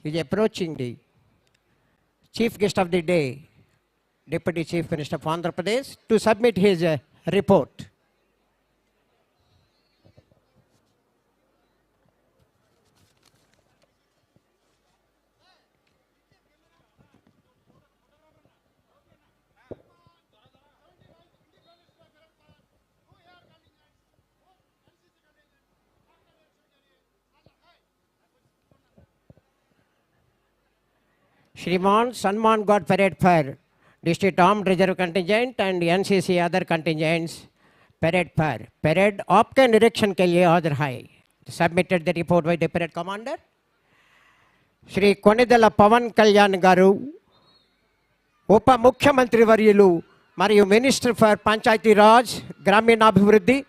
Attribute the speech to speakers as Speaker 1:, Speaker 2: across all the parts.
Speaker 1: is approaching the Chief Guest of the Day, Deputy Chief Minister of Andhra Pradesh, to submit his report. Shriman Sanman got parade for District Armed Reserve Contingent and NCC other contingents parade पर parade आपके निरीक्षण के लिए हाजिर है. Submitted the report by the parade commander. Shri Konidala Pawan Kalyan Garu, Upa Mukhyamantri Varyulu, Mariyu Minister for Panchayati Raj, Gramina Abhivrudhi,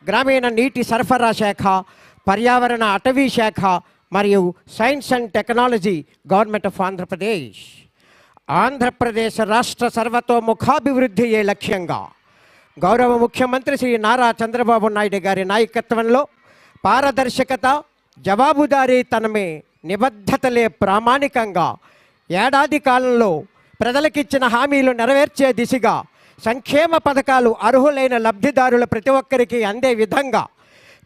Speaker 1: Gramina Neeti Sarfara Shakha, Paryavarana Atavi Shakha, Mariyu Science and Technology, Government of Andhra Pradesh. Andhra Pradesh Rashtra Sarvato Mukhabhivruddhiye Lakshyanga. Gaurava Mukhyamantri Shri Nara Chandrababu Naidu Gari Nayakatvanlo, Paradarshakata, Javabudari Taname, Nibaddhatale Pramanikanga, Yadadi Kalanlo, Pradalakichina Hamilu Naraverche Disiga, Sankhema Padakalu, Arhulaina Labdhidarula Prativakariki Ande Vidhanga,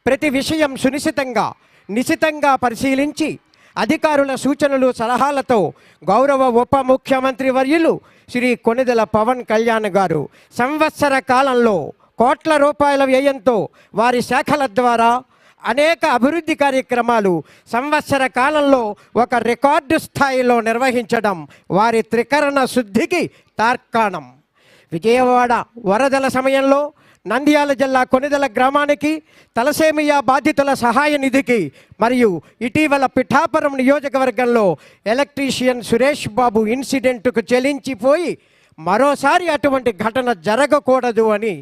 Speaker 1: Prati Vishayam Sunisitanga, Nisitanga Parsilinchi, అధికారుల సూచనలు సలహాలతో గౌరవ ఉప ముఖ్యమంత్రి వర్యులు శ్రీ కొనిదెల పవన్ కళ్యాణ్ గారు సంవత్సర కాలంలో కోట్ల రూపాయల వ్యయంతో వారి శాఖల ద్వారా అనేక అభివృద్ధి కార్యక్రమాలు సంవత్సర కాలంలో ఒక రికార్డు స్థాయిలో నిర్వహించడం వారి త్రికరణ శుద్ధికి తార్కాణం. విజయవాడ వరదల సమయంలో నంద్యాల జిల్లా కొనిదెల గ్రామానికి తలసేమియా బాధితుల సహాయ నిధికి మరియు ఇటీవల పిఠాపురం నియోజకవర్గంలో ఎలక్ట్రీషియన్ సురేష్ బాబు ఇన్సిడెంట్కు చెలించిపోయి మరోసారి అటువంటి ఘటన జరగకూడదు అని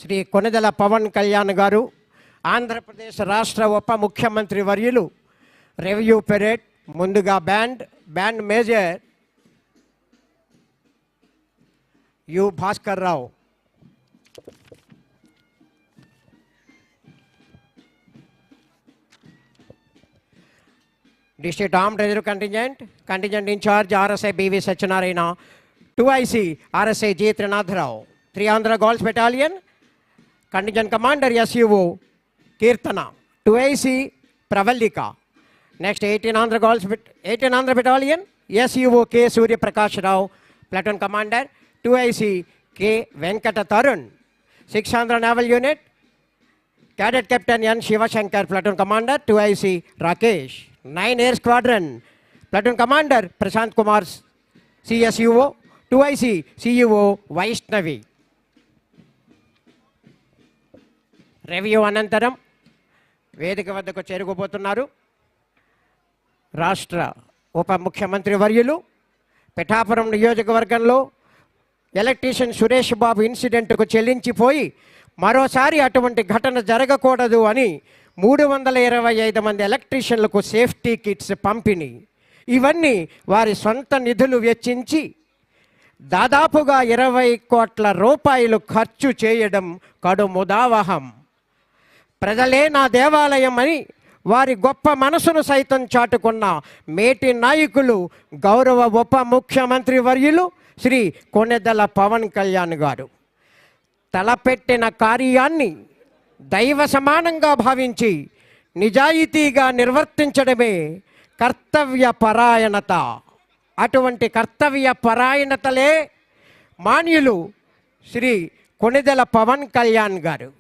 Speaker 1: శ్రీ కొనిదెల పవన్ కళ్యాణ్ గారు ఆంధ్రప్రదేశ్ రాష్ట్ర ఉప ముఖ్యమంత్రి వర్యులు రెవెన్యూ పెరేడ్ ముందుగా band major you Bhaskar Rao, District Armed Reserve Contingent in charge RSI BV Satyanarayana, 2IC RSI G. Trinath Rao, 3 Andhra Girls Battalion, Contingent Commander SUO Kirtana, 2IC Pravallika. Next 18 Andhra Battalion, SUO K. Surya Prakash Rao, Platoon Commander, 2IC K. Venkata Tarun, 6 Andhra Naval Unit, Cadet Captain N. Shiva Shankar, Platoon Commander, 2IC Rakesh, 9 Air Squadron, Platoon Commander Prashant Kumar, CSUO, 2IC CUO Vaishnavi. Review Anantaram, వేదిక వద్దకు చేరుకోబోతున్నారు రాష్ట్ర ఉప ముఖ్యమంత్రి వర్యులు. పిఠాపురం నియోజకవర్గంలో electrician Suresh Babu ఇన్సిడెంట్కు చెల్లించిపోయి మరోసారి అటువంటి ఘటన జరగకూడదు అని 325 మంది ఎలక్ట్రీషియన్లకు సేఫ్టీ కిట్స్ పంపిణీ, ఇవన్నీ వారి సొంత నిధులు వెచ్చించి దాదాపుగా 20 కోట్ల రూపాయలు ఖర్చు చేయడం కడు ముదావహం. ప్రజలే నా దేవాలయం అని వారి గొప్ప మనసును సైతం చాటుకున్న మేటి నాయకులు గౌరవ ఉప ముఖ్యమంత్రి వర్యులు శ్రీ కొనిదెల పవన్ కళ్యాణ్ గారు తలపెట్టిన కార్యాన్ని దైవ సమానంగా భావించి నిజాయితీగా నిర్వర్తించడమే కర్తవ్య పరాయణత. అటువంటి కర్తవ్య పరాయణతలే మాన్యులు శ్రీ కొనిదెల పవన్ కళ్యాణ్ గారు.